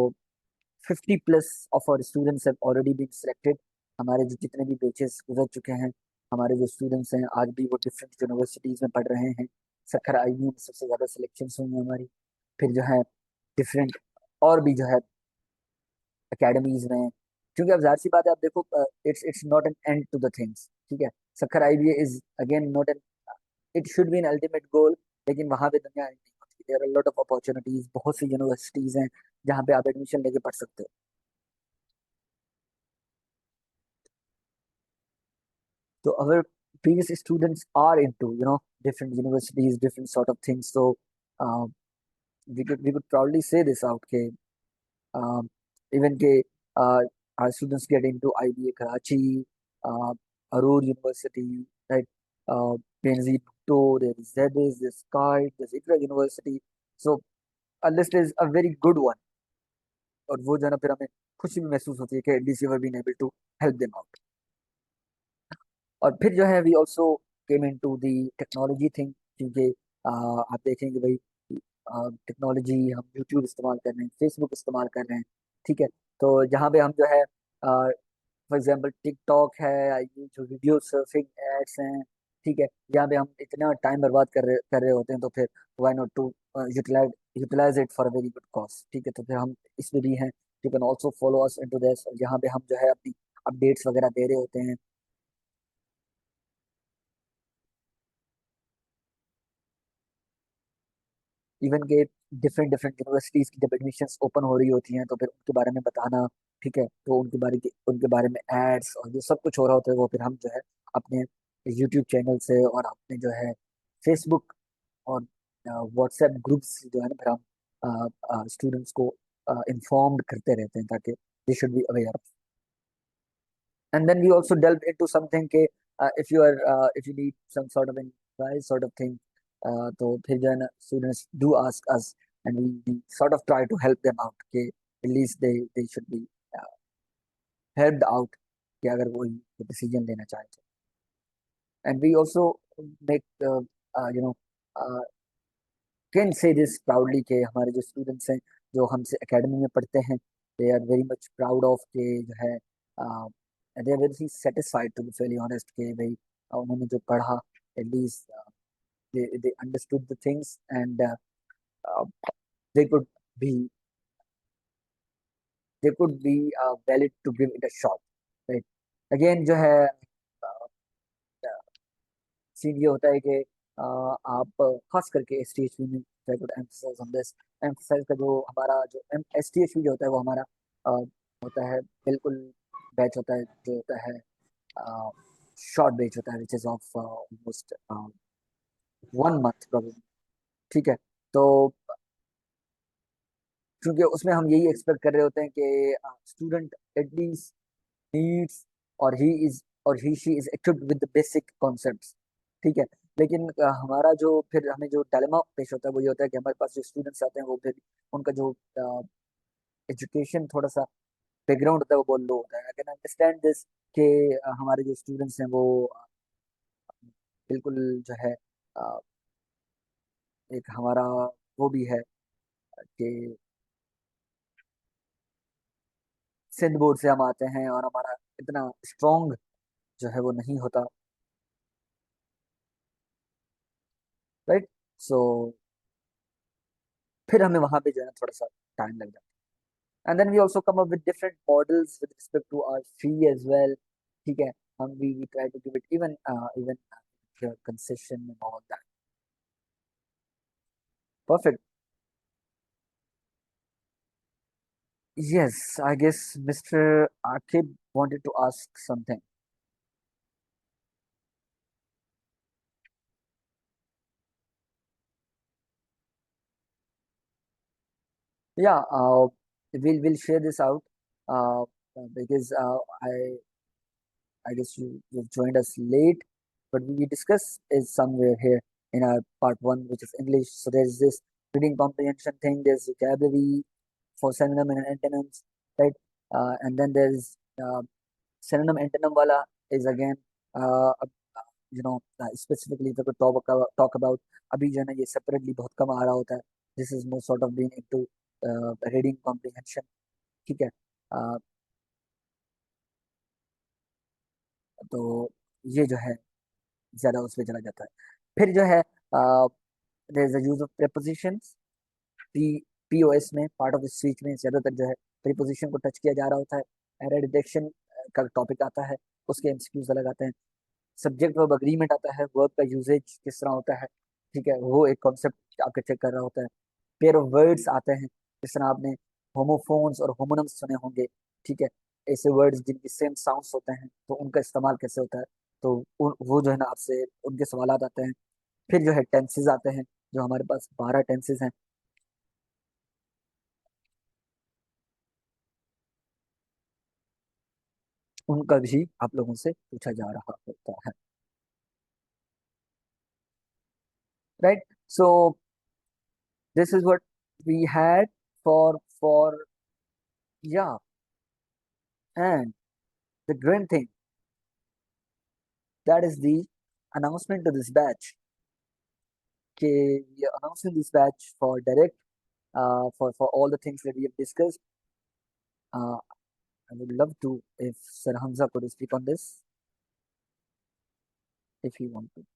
50 plus of our students have already been selected. हमारे जो जितने भी बैचेस गुजर चुके हैं, हमारे जो स्टूडेंट्स हैं आज भी वो डिफरेंट यूनिवर्सिटीज में पढ़ रहे हैं। सखर आईबी में सबसे ज़्यादा सिलेक्शन हुई है हमारी, फिर जो है डिफरेंट और भी जो है अकेडमीज में, क्योंकि अब जाहिर सी बात है, आप देखो it's not an end to the things, ठीक है। Sukkur IBA is again not an, it should be an ultimate goal, लेकिन वहां पे दुनिया नहीं होती, there are lot of opportunities, बहुत सी यूनिवर्सिटीज हैं जहाँ पे आप एडमिशन लेके पढ़ सकते हो। So our previous students are into, different universities, different sort of things. So uh, we could proudly say this out, के even के our students get into IBA Karachi, Aroor University, right? PNZ Bhutto, there is ZEBIS, there's KITE, there's ICRA University. So a list is a very good one. और वो जो है ना फिर हमें खुशी भी महसूस होती है कि at least you have been able to help them out. और फिर जो है we also came in to the technology thing, क्योंकि आप देखेंगे भाई टेक्नोलॉजी हम यूट्यूब इस्तेमाल कर रहे हैं, फेसबुक इस्तेमाल कर रहे हैं, ठीक है। तो जहाँ पे हम जो है फॉर एग्जांपल टिकटॉक है, ये जो वीडियो सर्फिंग एड्स हैं, ठीक है, यहाँ पे हम इतना टाइम बर्बाद कर रहे होते हैं, तो फिर why not to utilize utilize it for a very good cause, ठीक है। तो फिर हम इसमें भी हैं, you can also follow us into this, यहाँ पे हम जो है अपनी अपडेट्स वगैरह दे रहे होते हैं। इवन के डिफरेंट डिफरेंट यूनिवर्सिटीज की जब एडमिशन्स ओपन हो रही होती हैं तो फिर उनके बारे में बताना, ठीक है। तो उनके बारे में एड्स और जो सब कुछ हो रहा होता है वो फिर हम जो है अपने यूट्यूब चैनल से और अपने जो है फेसबुक और व्हाट्सएप ग्रुप्स जो है ना फिर हम स्टूडेंट्स को इन्फॉर्म्ड करते रहते हैं ताकि they should be aware. And then we also delved into something कि if you need some sort of advice sort of thing, तो फिर जो है ना students do ask us and we sort of try to help them out कि at least they should be uh, helped out कि अगर वो decision लेना चाहे तो। And we also make you know uh, can say this proudly कि हमारे जो स्टूडेंट्स हैं जो हमसे एकेडमी में पढ़ते हैं they are very much proud of के जो है they are very satisfied to be very honest कि भाई उन्होंने जो पढ़ा at least they understood the things and uh, they could be valid to give it a shot, right? Again जो है सीन ये होता है कि आप खास करके एस टी एच में try to emphasize on this, emphasize का जो हमारा जो एस टी एच जो होता है वो हमारा होता है बिल्कुल बैच होता है जो होता है शॉर्ट बैच होता है which is of almost 1 month problem, ठीक है। तो क्योंकि उसमें हम यही एक्सपेक्ट कर रहे होते हैं कि स्टूडेंट एटलीस्ट नीड्स और ही इज और he she is equipped with the basic concepts, ठीक है। लेकिन हमारा जो फिर हमें जो डायलेमा पेश होता है वो ये होता है कि हमारे पास जो स्टूडेंट्स आते हैं वो फिर उनका जो एजुकेशन थोड़ा सा बैकग्राउंड होता है वो बहुत लो होता है। आई कैन अंडरस्टैंड दिस कि हमारे जो स्टूडेंट्स हैं वो बिल्कुल जो है अ, एक हमारा वो भी है कि सिंध बोर्ड से हम आते हैं और हमारा इतना स्ट्रॉन्ग जो है वो नहीं होता, राइट। सो फिर हमें वहां पे जो है ना थोड़ा सा टाइम लग जाता है। And then we also come up with different models with respect to our fee as well, ठीक है। हम we try to give it even concession and all that. Perfect. Yes, I guess Mr. Akib wanted to ask something. Yeah, we'll share this out because I guess you've joined us late, but we discuss is somewhere here in our part 1, which is English. So there's this reading comprehension thing. There's vocabulary for synonym and antonyms, right? And then there's synonym antonym wala is again specifically if I could talk about अभी जो है ना ये separately बहुत कम आ रहा होता है। This is more sort of being into reading comprehension, ठीक है। uh, तो ये जो है ज्यादा उसमें चला जाता है। फिर जो है there is the use of prepositions. P POS में पार्ट ऑफ स्पीच में ज्यादातर जो है प्रीपोजिशन को टच किया जा रहा होता है। एरर डिटेक्शन का टॉपिक आता है, उसके एमसीक्यूज अलग आते हैं। सब्जेक्ट वर्ब अग्रीमेंट आता है, वर्ब का यूजेज किस तरह होता है, ठीक है, वो एक कॉन्सेप्ट आपका चेक कर रहा होता है। पेयर ऑफ वर्ड्स आते हैं, जिस तरह आपने होमोफोन्स और होमोनम्स सुने होंगे, ठीक है। ऐसे वर्ड्स जिनके सेम साउंड्स होते हैं तो उनका इस्तेमाल कैसे होता है, तो वो जो है ना आपसे उनके सवाल आते हैं। फिर जो है टेंसेस आते हैं, जो हमारे पास 12 टेंसेस हैं। उनका भी आप लोगों से पूछा जा रहा होता है, right. So this is what we had for या and the great thing that is the announcement to this batch. Okay, we are announcing this batch for direct for all the things that we have discussed. Uh, I would love to if Sir Hamza could speak on this if he want to.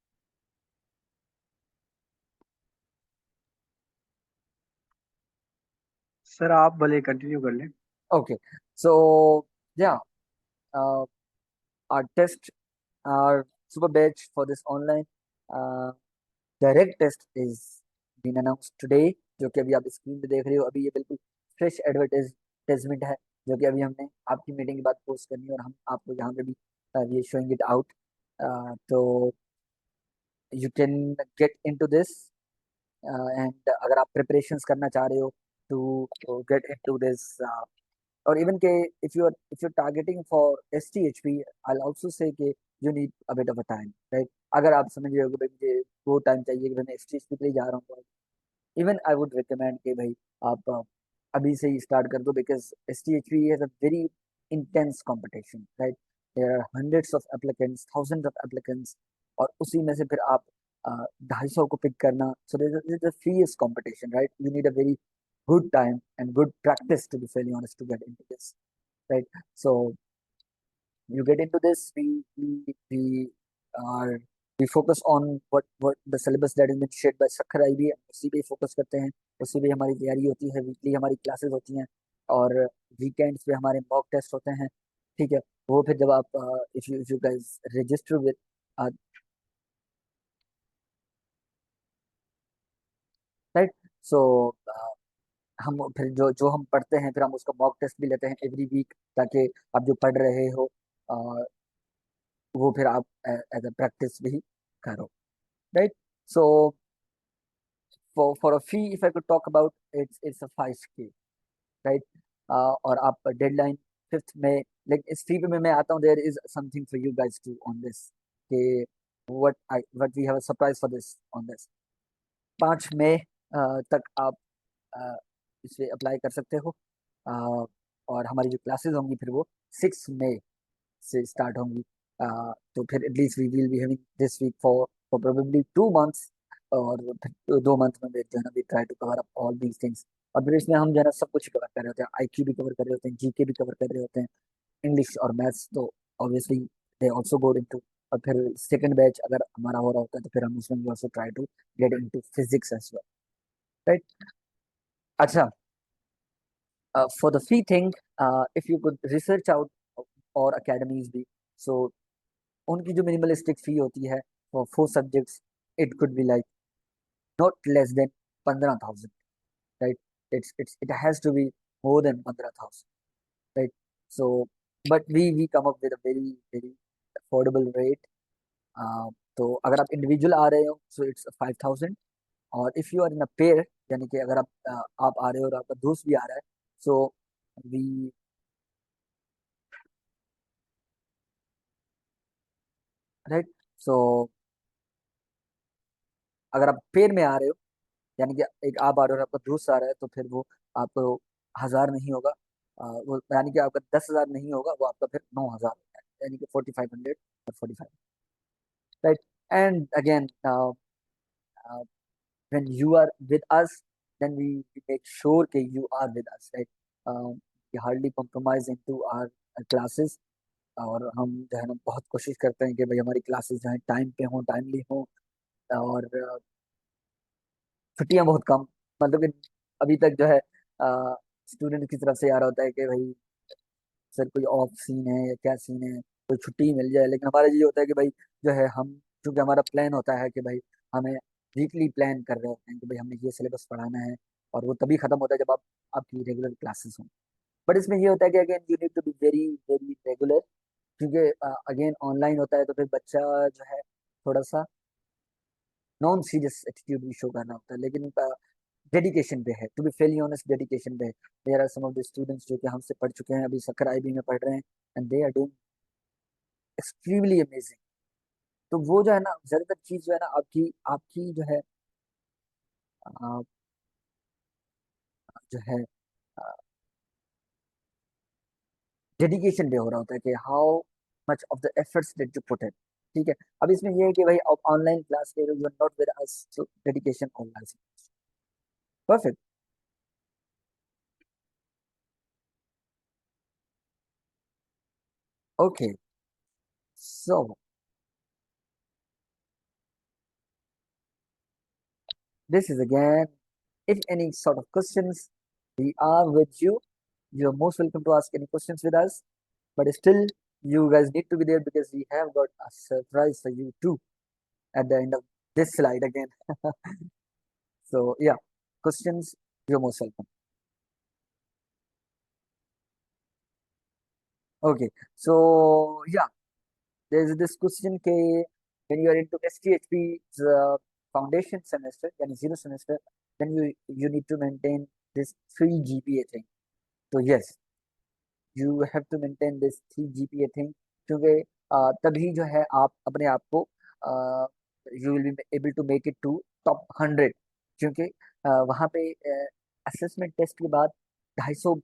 Sir आप भले continue कर लें। Okay, so yeah, uh, our test, our super batch for this online uh, direct test is been announced today, जो कि अभी आप screen पे देख रहे हो। अभी ये बिल्कुल फ्रेश एडवर्टाइजमेंट है जो कि अभी हमने आपकी मीटिंग के बाद पोस्ट करनी है, और हम आपको यहाँ पे भी वी शोइंग इट आउट। तो you can get into this, and अगर आप प्रिपरेशंस करना चाह रहे हो टू गेट इनटू दिस, और इवन के if you're targeting for STHP, I'll also say कि you need a bit of a time, right? अगर आप समझ रहे हो कि भाई मुझे वो टाइम चाहिए कि भाई मैं STHP के लिए जा रहा हूँ, इवन आई वुड रिकमेंड कि भाई आप अभी से ही स्टार्ट कर दो, because STHP has a very intense competition, right? There are hundreds of applicants, thousands of applicants, और उसी में से फिर आप 250 को पिक करना, so there is a fierce competition, right? You need a very good time and good practice, to be fairly honest, to get into this, right? So you get into this, we are we focus on what the syllabus that has been shared by Sakhar IB, उसी पे focus करते हैं, उसी पे हमारी तैयारी होती है, वीकली हमारी क्लासेस होती हैं, और वीकेंड्स पे हमारे मॉक टेस्ट होते हैं, ठीक है? वो फिर जब आप if you guys register with, right, so हम फिर जो जो हम पढ़ते हैं फिर हम उसका मॉक टेस्ट भी लेते हैं एवरी वीक, ताकि आप जो पढ़ रहे हो वो फिर आप एज अ प्रैक्टिस भी करो, right? So for a fee, if I could talk about, it's a 5K, right? और आप डेडलाइन 5th में, लाइक इस फी पे मैं आता हूँ, there is something for you guys to on this, कि what we have a surprise for this on this. 5 मई तक आप इस पे अप्लाई कर सकते हो, और हमारी जो क्लासेस होंगी फिर वो 6 मई से स्टार्ट होंगी। तो फिर at least we will be having this week for probably 2 months, और फिर 2 मंथ में जो है ना we try to cover up all these things, और फिर इसमें हम जो है ना सब कुछ कवर कर रहे होते हैं, IQ भी कवर कर रहे होते हैं, GK भी कवर कर रहे होते हैं, इंग्लिश और मैथ्स तो obviously they also go into, और फिर सेकंड बैच अगर हमारा हो रहा होता है तो फिर हम उसमें भी also try to get into physics as well, right? अच्छा, for the fee thing, if you could research out और academies भी, so उनकी जो मिनिमलिस्टिक फी होती है for 4 subjects, it could be like not less than 15,000, right? It has to be more than 15,000, right? So but we come up with a very affordable rate. तो अगर आप individual आ रहे हो so it's 5,000, और if you are in a pair, यानी कि अगर आप आ रहे हो और आपका दोस्त भी आ रहा है, सो वी, राइट, सो अगर आप पेयर में आ रहे हो, यानी कि एक आप आ रहे हो और आपका दोस्त आ रहा है, तो फिर वो आपको 1000 नहीं होगा, वो यानी कि आपका 10,000 नहीं होगा, वो आपका फिर 9,000 होगा, यानी कि 4500 और 45, right? And again when you are with us, then we make sure that you are with us, right? We hardly compromise into our classes, और हम जो है ना बहुत कोशिश करते हैं कि भाई हमारी क्लासेस जो है टाइम पे हों, टाइमली हों, और छुट्टियां बहुत कम, मतलब कि अभी तक जो है स्टूडेंट की तरफ से आ रहा होता है कि भाई सर कोई ऑफ सीन है या क्या सीन है, कोई छुट्टी ही मिल जाए, लेकिन हमारा ये होता है कि भाई जो है हम, क्योंकि हमारा प्लान होता है कि भाई हमें वीकली प्लान कर रहे होते हैं कि भाई हमने ये सिलेबस पढ़ाना है, और वो तभी खत्म होता है जब आप आपकी रेगुलर क्लासेस हों। बट इसमें ये होता है कि again you need to be very regular, क्योंकि अगेन ऑनलाइन होता है तो फिर बच्चा जो है थोड़ा सा नॉन सीरियस एटीट्यूड भी शो करना होता है, लेकिन डेडिकेशन पे है, to be fairly honest, dedication पे है। There are some of the students जो कि हमसे पढ़ चुके हैं, अभी सकर IB में पढ़ रहे हैं, and they are doing extremely amazing. तो वो जो है ना, ज्यादातर चीज जो है ना आपकी आपकी जो है अ, जो है डेडिकेशन पे हो रहा होता है कि how much of the efforts that you put in. ठीक है। अब इसमें ये है कि भाई आप ऑनलाइन क्लास ले रहे हो, you are not with us, so dedication online. Perfect. Okay, so this is again, if any sort of questions, we are with you. You're most welcome to ask any questions with us. But still, you guys need to be there because we have got a surprise for you too at the end of this slide again. So yeah, questions, you're most welcome. Okay, so yeah, there's this question ke when you are into STHP foundation semester, yani zero semester, then you need to maintain this 3 GPA thing. So yes, you have to maintain this 3 GPA thing, क्योंकि तभी जो है आप अपने आप को you will be able to make it to top 100। क्योंकि वहाँ पे असेसमेंट टेस्ट के बाद 250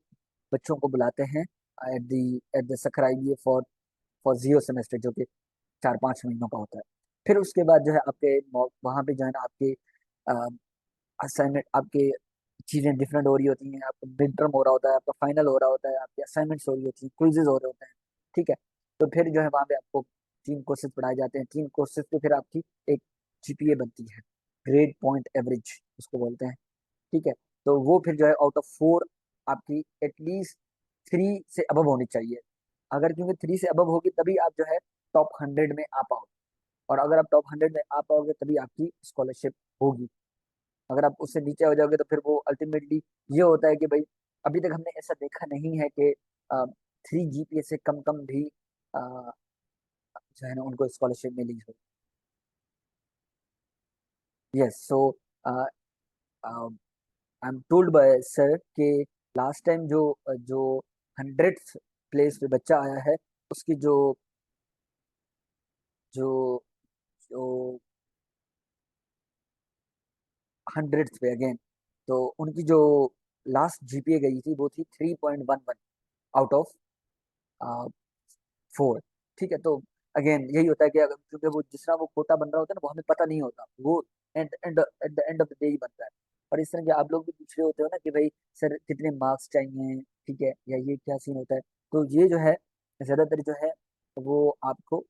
बच्चों को बुलाते हैं at the Sukkur IBA for 0 semester, जो कि 4-5 महीनों का होता है। फिर उसके बाद जो है आपके वहाँ पे जो है ना आपके असाइनमेंट, आपके चीजें डिफरेंट हो रही होती हैं, आपका मिड टर्म हो रहा होता है, आपका फाइनल हो रहा होता है, आपके असाइनमेंट्स हो रही होती हैं, क्विजेज हो रहे होते हैं। ठीक है। तो फिर जो है वहाँ पे आपको 3 कोर्सेज पढ़ाए जाते हैं। 3 कोर्सेज पे फिर आपकी एक GPA बनती है, ग्रेड पॉइंट एवरेज उसको बोलते हैं। ठीक है। तो वो फिर जो है आउट ऑफ 4 आपकी एटलीस्ट 3 से अबव होनी चाहिए। अगर क्योंकि 3 से अबव होगी तभी आप जो है टॉप 100 में आ पाओगे, और अगर आप टॉप 100 में आ पाओगे तभी आपकी स्कॉलरशिप होगी। अगर आप उससे नीचे हो जाओगे तो फिर वो अल्टीमेटली ये होता है कि भाई अभी तक हमने ऐसा देखा नहीं है कि 3 GPA से कम कम भी जो है ना उनको स्कॉलरशिप मिली हो। Yes, so I am told by sir कि लास्ट टाइम जो 100th प्लेस पे बच्चा आया है, उसकी जो जो जो 100th पे अगेन, तो उनकी जो लास्ट GPA गई थी वो थी 3.11 आउट ऑफ 4। ठीक है। तो अगेन यही होता है कि अगर क्योंकि वो जिस तरह वो कोटा बन रहा होता है ना, वो हमें पता नहीं होता, वो at the end of the day ही बनता है। और इस तरह के आप लोग भी पूछ रहे होते हो ना कि भाई सर कितने मार्क्स चाहिए, ठीक है, या ये क्या सीन होता है। तो ये जो है ज्यादातर जो है वो आपको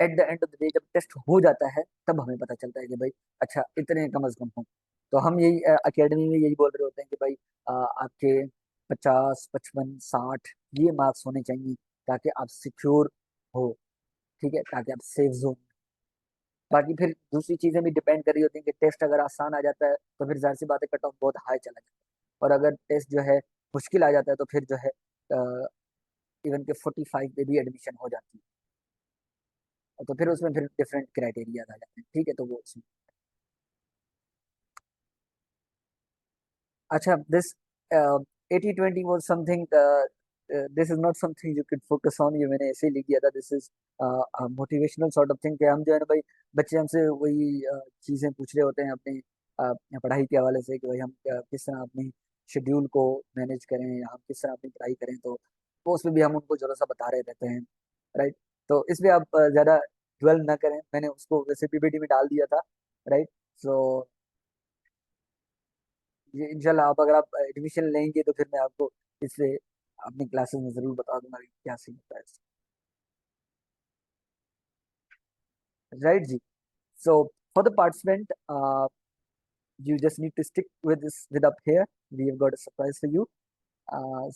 eight the end of the day जब टेस्ट हो जाता है तब हमें पता चलता है कि भाई अच्छा इतने कम अज कम हो। तो हम यही अकेडमी में यही बोल रहे होते हैं कि भाई आपके 50, 55, 60 ये मार्क्स होने चाहिए, ताकि आप सिक्योर हो। ठीक है, ताकि आप सेफ जोन। बाकी फिर दूसरी चीजें भी डिपेंड कर रही होती हैं कि टेस्ट अगर आसान आ जाता है तो फिर जाहिर सी बात है कट ऑफ बहुत हाई चला जाता है, और अगर टेस्ट जो है मुश्किल आ जाता है तो फिर जो है इवन के 45 पे भी एडमिशन हो जाती है। तो फिर उसमें फिर डिफरेंट क्राइटेरिया आ जाते हैं। ठीक है। तो वो उसमें अच्छा, this 80-20 was something, this is not something you can focus on, ये मैंने ऐसे ही लिख दिया था। This is motivational sort of thing कि हम जो है ना भाई, बच्चे हमसे वही चीजें पूछ रहे होते हैं अपनी पढ़ाई के हवाले से कि भाई हम किस तरह अपनी शेड्यूल को मैनेज करें, या हम किस तरह अपनी पढ़ाई करें। तो वो उसमें भी हम उनको जरा सा बता रहे रहते हैं। राइट। तो इसमें आप ज्यादा ड्वेल ना करें, मैंने उसको वैसे PPT में डाल दिया था। राइट। सो ये इंशाल्लाह आप अगर आप एडमिशन लेंगे तो फिर मैं आपको इससे अपनी क्लासेस में जरूर बता दूंगा कि क्या सीन होता है। राइट जी। So for the participant, you just need to stick with this with up here. We have got a surprise for you.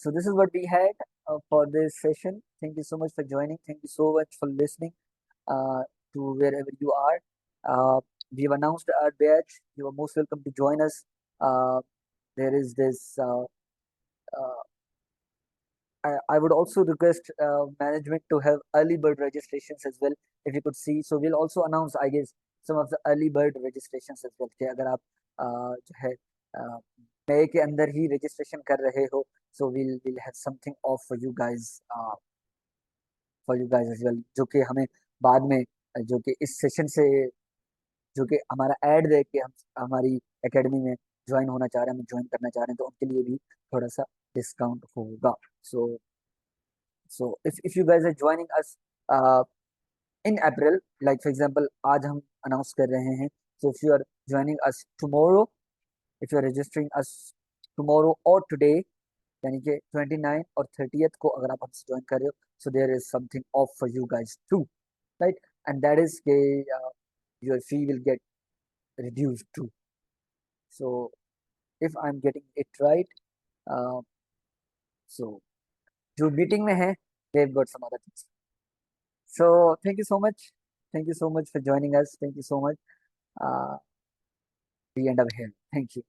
So this is what we had for this session. Thank you so much for joining. Thank you so much for listening uh, to wherever you are. We have announced our batch. You are most welcome to join us. There is this uh, I would also request management to have early bird registrations as well, if you could see. So we'll also announce, I guess, some of the early bird registrations as well कि अगर आप जो है मई के अंदर ही registration कर रहे हो so we'll have something off for you guys as well, जो कि हमें बाद में जो कि इस सेशन से जो कि हमारा ऐड देख के हम हमारी एकेडमी में ज्वाइन होना चाह रहे हैं, हम ज्वाइन करना चाह रहे हैं, तो उनके लिए भी थोड़ा सा डिस्काउंट होगा. So if you guys are joining us in April, like for example आज हम अनाउंस कर रहे हैं, so if you are joining us tomorrow, if you are registering us tomorrow or today, यानी कि 29 और 30th को अगर आप हमसे ज्वाइन कर रहे हो, so there is something off for you guys too, right? And that is के your fee will get reduced too. So if I'm getting it right, uh, so जो मीटिंग में है, they've got some other things. So thank you so much for joining us, thank you so much. We end up here. Thank you.